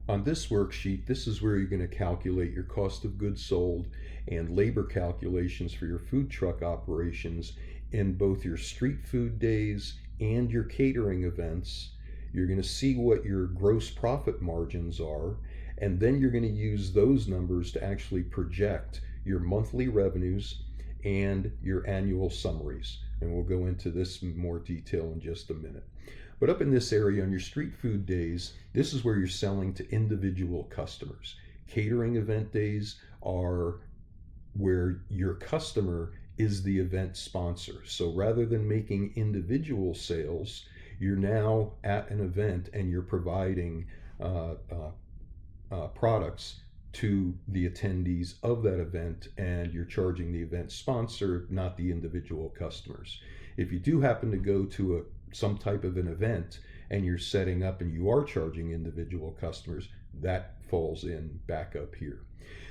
On this worksheet, this is where you're going to calculate your cost of goods sold and labor calculations for your food truck operations in both your street food days and your catering events. You're going to see what your gross profit margins are, and then you're going to use those numbers to actually project your monthly revenues and your annual summaries. And we'll go into this in more detail in just a minute. But up in this area on your street food days, this is where you're selling to individual customers. Catering event days are where your customer is the event sponsor. So rather than making individual sales, you're now at an event and you're providing products to the attendees of that event, and you're charging the event sponsor, not the individual customers. If you do happen to go to some type of an event and you're setting up and you are charging individual customers, that falls in back up here.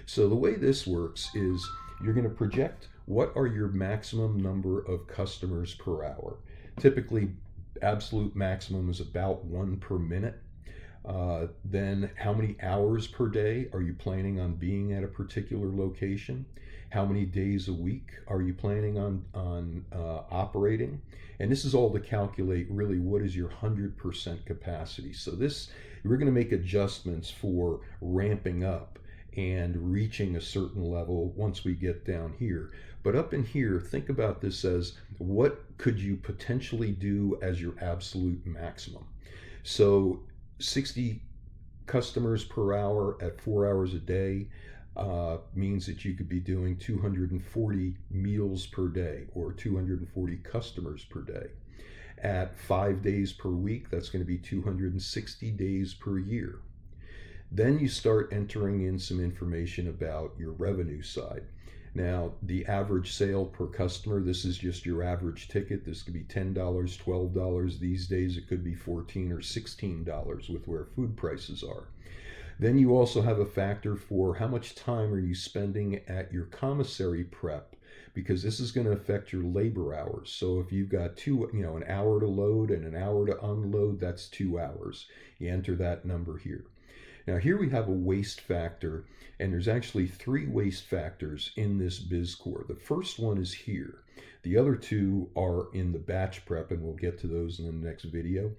So the way this works is you're going to project what are your maximum number of customers per hour. Typically, absolute maximum is about 1 per minute. Then how many hours per day are you planning on being at a particular location? How many days a week are you planning on operating? And this is all to calculate really what is your 100% capacity. So this, we're going to make adjustments for ramping up and reaching a certain level once we get down here. But up in here, think about this as what could you potentially do as your absolute maximum. So 60 customers per hour at 4 hours a day means that you could be doing 240 meals per day or 240 customers per day. At 5 days per week, that's going to be 260 days per year. Then you start entering in some information about your revenue side. Now, the average sale per customer, this is just your average ticket. This could be $10, $12. These days it could be $14 or $16 with where food prices are. Then you also have a factor for how much time are you spending at your commissary prep, because this is going to affect your labor hours. So if you've got an hour to load and an hour to unload, that's 2 hours. You enter that number here. Now here we have a waste factor, and there's actually 3 waste factors in this BizCORE. The first one is here. The other 2 are in the batch prep, and we'll get to those in the next video.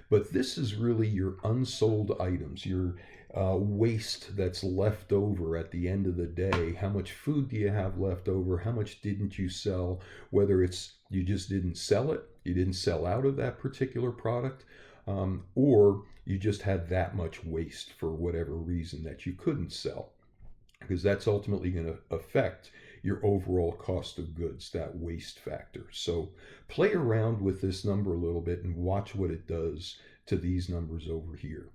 But this is really your unsold items, your waste that's left over at the end of the day. How much food do you have left over? How much didn't you sell? Whether it's you just didn't sell it, you didn't sell out of that particular product, or you just had that much waste for whatever reason that you couldn't sell, because that's ultimately going to affect your overall cost of goods, that waste factor. So play around with this number a little bit and watch what it does to these numbers over here.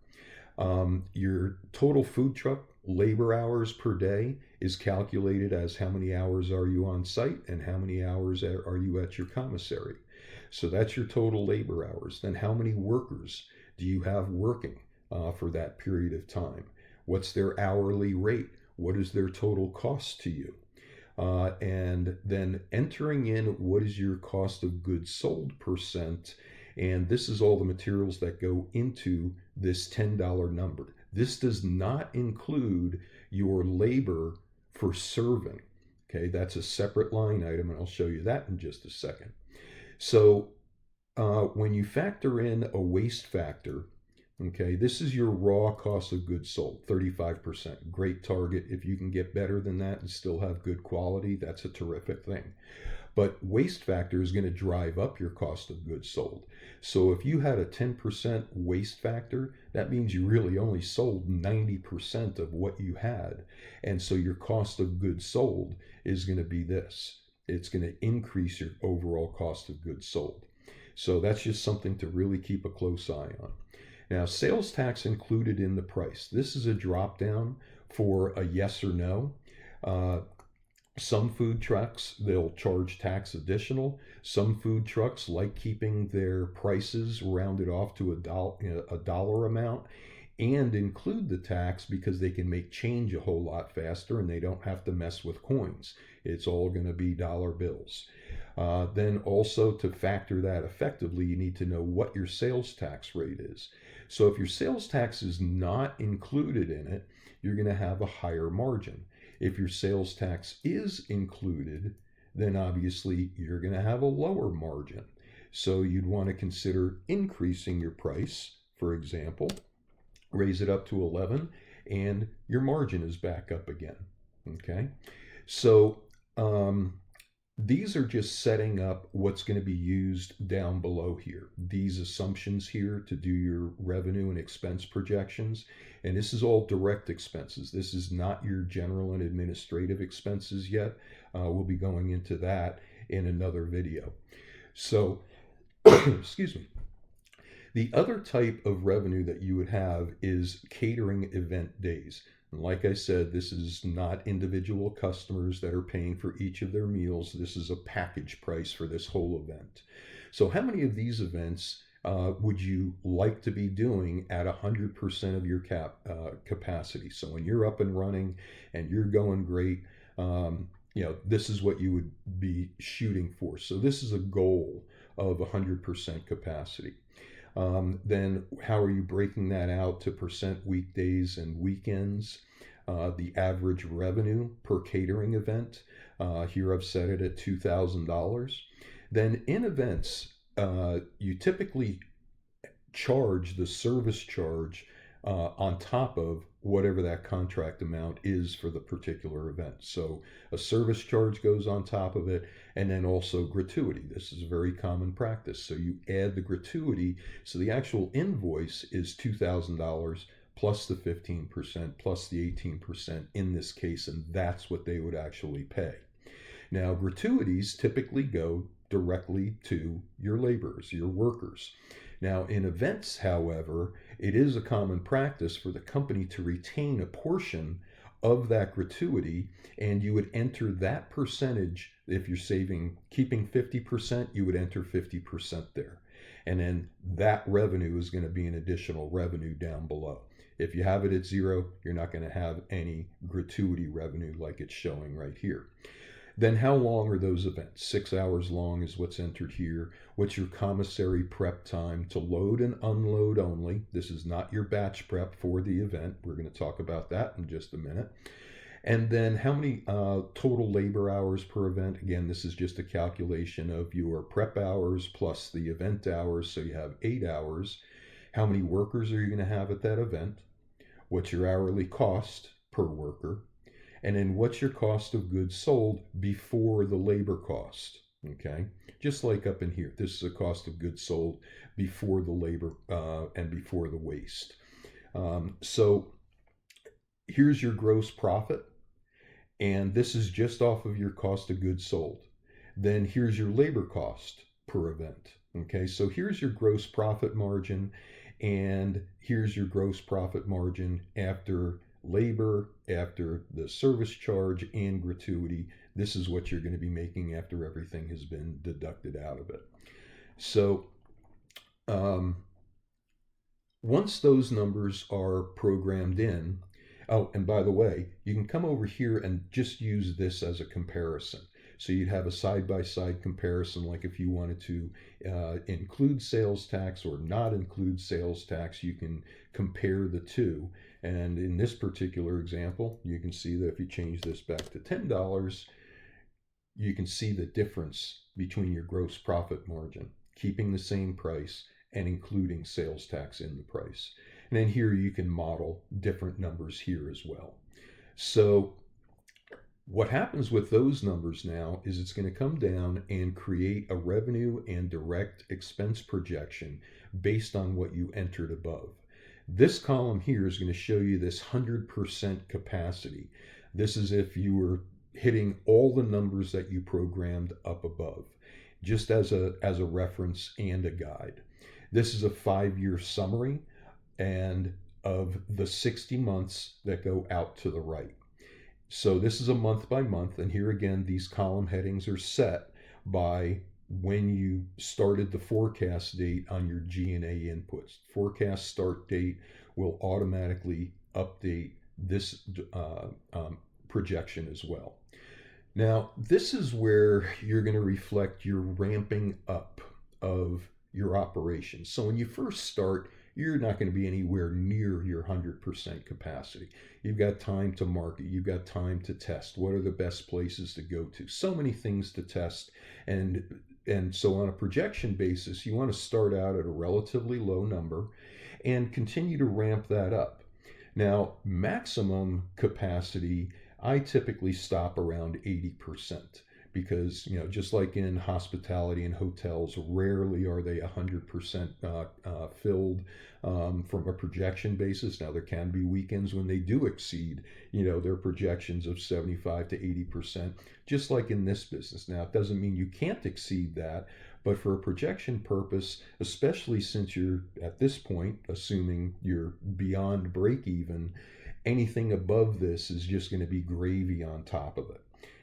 Your total food truck labor hours per day is calculated as how many hours are you on site and how many hours are you at your commissary. So that's your total labor hours. Then how many workers do you have working for that period of time? What's their hourly rate? What is their total cost to you? And then entering in what is your cost of goods sold percent. And this is all the materials that go into this $10 number. This does not include your labor for serving. Okay, that's a separate line item, and I'll show you that in just a second. So when you factor in a waste factor, okay, this is your raw cost of goods sold, 35%. Great target. If you can get better than that and still have good quality, that's a terrific thing. But waste factor is going to drive up your cost of goods sold. So if you had a 10% waste factor, that means you really only sold 90% of what you had. And so your cost of goods sold is going to be this. It's going to increase your overall cost of goods sold. So that's just something to really keep a close eye on. Now, sales tax included in the price. This is a drop down for a yes or no. Some food trucks, they'll charge tax additional. Some food trucks like keeping their prices rounded off to a dollar amount. and include the tax because they can make change a whole lot faster and they don't have to mess with coins. It's all going to be dollar bills. Then also to factor that effectively, you need to know what your sales tax rate is. So if your sales tax is not included in it, you're going to have a higher margin. If your sales tax is included, then obviously you're going to have a lower margin. So you'd want to consider increasing your price, for example, raise it up to 11, and your margin is back up again. Okay, so these are just setting up what's going to be used down below here. These assumptions here to do your revenue and expense projections. And this is all direct expenses. This is not your general and administrative expenses yet. We'll be going into that in another video. So, excuse me. The other type of revenue that you would have is catering event days. And like I said, this is not individual customers that are paying for each of their meals. This is a package price for this whole event. So how many of these events would you like to be doing at 100% of your capacity? So when you're up and running and you're going great, this is what you would be shooting for. So this is a goal of 100% capacity. Then how are you breaking that out to percent weekdays and weekends? The average revenue per catering event, here I've set it at $2,000. Then in events, you typically charge the service charge on top of whatever that contract amount is for the particular event. So a service charge goes on top of it, and then also gratuity. This is a very common practice. So you add the gratuity, so the actual invoice is $2,000 plus the 15% plus the 18% in this case, and that's what they would actually pay. Now, gratuities typically go directly to your laborers, your workers. Now, in events, however, it is a common practice for the company to retain a portion of that gratuity, and you would enter that percentage. If you're keeping 50%, you would enter 50% there. And then that revenue is going to be an additional revenue down below. If you have it at zero, you're not going to have any gratuity revenue like it's showing right here. Then how long are those events? 6 hours long is what's entered here. What's your commissary prep time to load and unload only? This is not your batch prep for the event. We're going to talk about that in just a minute. And then how many total labor hours per event? Again, this is just a calculation of your prep hours plus the event hours. So you have 8 hours. How many workers are you going to have at that event? What's your hourly cost per worker? And then what's your cost of goods sold before the labor cost? Okay, just like up in here, this is a cost of goods sold before the labor and before the waste. So here's your gross profit, and this is just off of your cost of goods sold. Then here's your labor cost per event. Okay, so here's your gross profit margin, and here's your gross profit margin after labor, after the service charge and gratuity. This is what you're going to be making after everything has been deducted out of it. So once those numbers are programmed in, oh, and by the way, you can come over here and just use this as a comparison. So you'd have a side-by-side comparison, like if you wanted to include sales tax or not include sales tax, you can compare the two. And in this particular example, you can see that if you change this back to $10, you can see the difference between your gross profit margin, keeping the same price and including sales tax in the price. And then here you can model different numbers here as well. So what happens with those numbers now is it's going to come down and create a revenue and direct expense projection based on what you entered above. This column here is going to show you this 100% capacity. This is if you were hitting all the numbers that you programmed up above, just as a reference and a guide. This is a 5-year summary and of the 60 months that go out to the right. So this is a month by month, and here again, these column headings are set by when you started the forecast date on your G&A inputs. Forecast start date will automatically update this projection as well. Now, this is where you're going to reflect your ramping up of your operations. So when you first start, you're not going to be anywhere near your 100% capacity. You've got time to market. You've got time to test. What are the best places to go to? So many things to test. And so on a projection basis, you want to start out at a relatively low number and continue to ramp that up. Now, maximum capacity, I typically stop around 80% because, just like in hospitality and hotels, rarely are they 100% filled from a projection basis. Now, there can be weekends when they do exceed, their projections of 75 to 80%, just like in this business. Now, it doesn't mean you can't exceed that, but for a projection purpose, especially since you're at this point, assuming you're beyond break even, anything above this is just going to be gravy on top of it.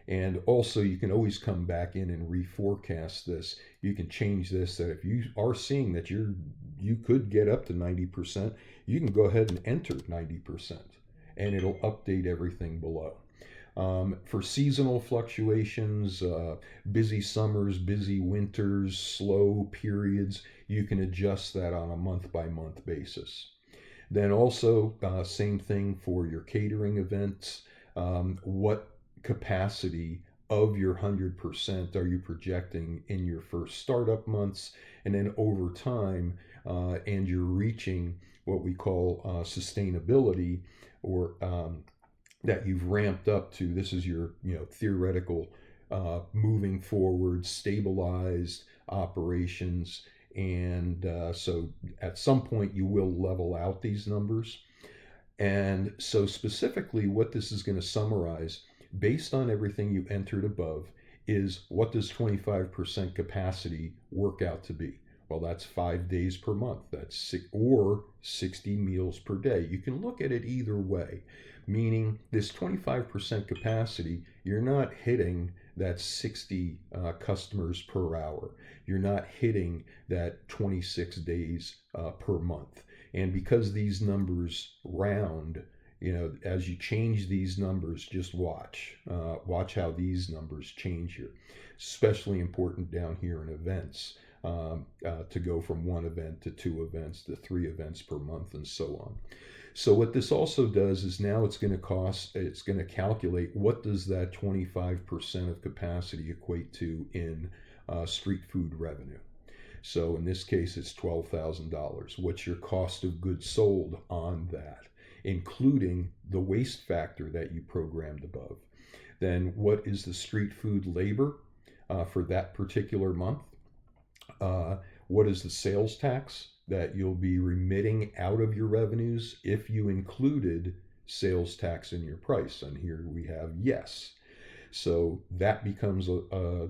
And also, you can always come back in and reforecast this. You can change this, that if you are seeing that you could get up to 90%, you can go ahead and enter 90%, and it'll update everything below. For seasonal fluctuations, busy summers, busy winters, slow periods, you can adjust that on a month-by-month basis. Then also, same thing for your catering events. What capacity of your 100% are you projecting in your first startup months, and then over time, and you're reaching what we call sustainability, or that you've ramped up to. This is your theoretical moving forward, stabilized operations. And so at some point you will level out these numbers. And so specifically what this is going to summarize, based on everything you entered above, is what does 25% capacity work out to be? Well, that's 5 days per month. That's or 60 meals per day. You can look at it either way, meaning this 25% capacity, you're not hitting that 60 customers per hour. You're not hitting that 26 days per month. And because these numbers round, as you change these numbers, just watch how these numbers change here. Especially important down here in events, to go from 1 event to 2 events to 3 events per month and so on. So what this also does is now it's going to calculate what does that 25% of capacity equate to in street food revenue. So in this case, it's $12,000. What's your cost of goods sold on that, including the waste factor that you programmed above? Then what is the street food labor for that particular month? What is the sales tax that you'll be remitting out of your revenues if you included sales tax in your price? And here we have yes. So that becomes a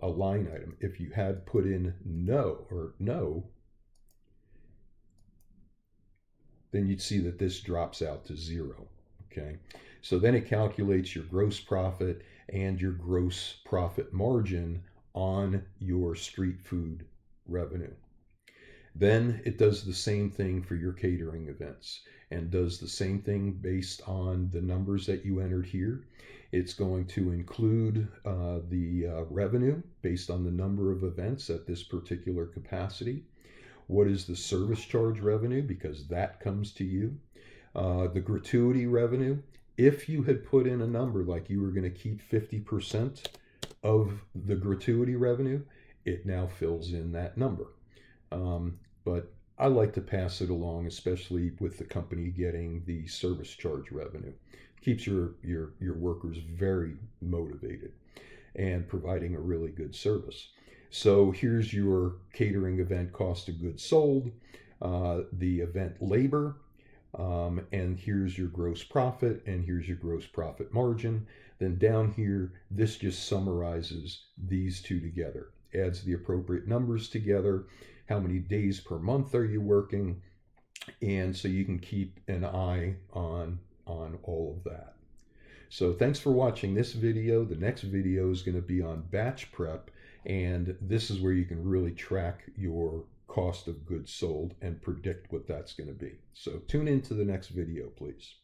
line item. If you had put in no, then you'd see that this drops out to 0. Okay. So then it calculates your gross profit and your gross profit margin on your street food revenue. Then it does the same thing for your catering events and does the same thing based on the numbers that you entered here. It's going to include the revenue based on the number of events at this particular capacity. What is the service charge revenue? Because that comes to you. The gratuity revenue, if you had put in a number like you were going to keep 50% of the gratuity revenue, it now fills in that number. But I like to pass it along, especially with the company getting the service charge revenue. Keeps your workers very motivated and providing a really good service. So here's your catering event cost of goods sold, the event labor, and here's your gross profit, and here's your gross profit margin. Then down here, this just summarizes these two together, adds the appropriate numbers together. How many days per month are you working? And so you can keep an eye on all of that. So thanks for watching this video. The next video is going to be on batch prep And this is where you can really track your cost of goods sold and predict what that's going to be. So tune into the next video, please.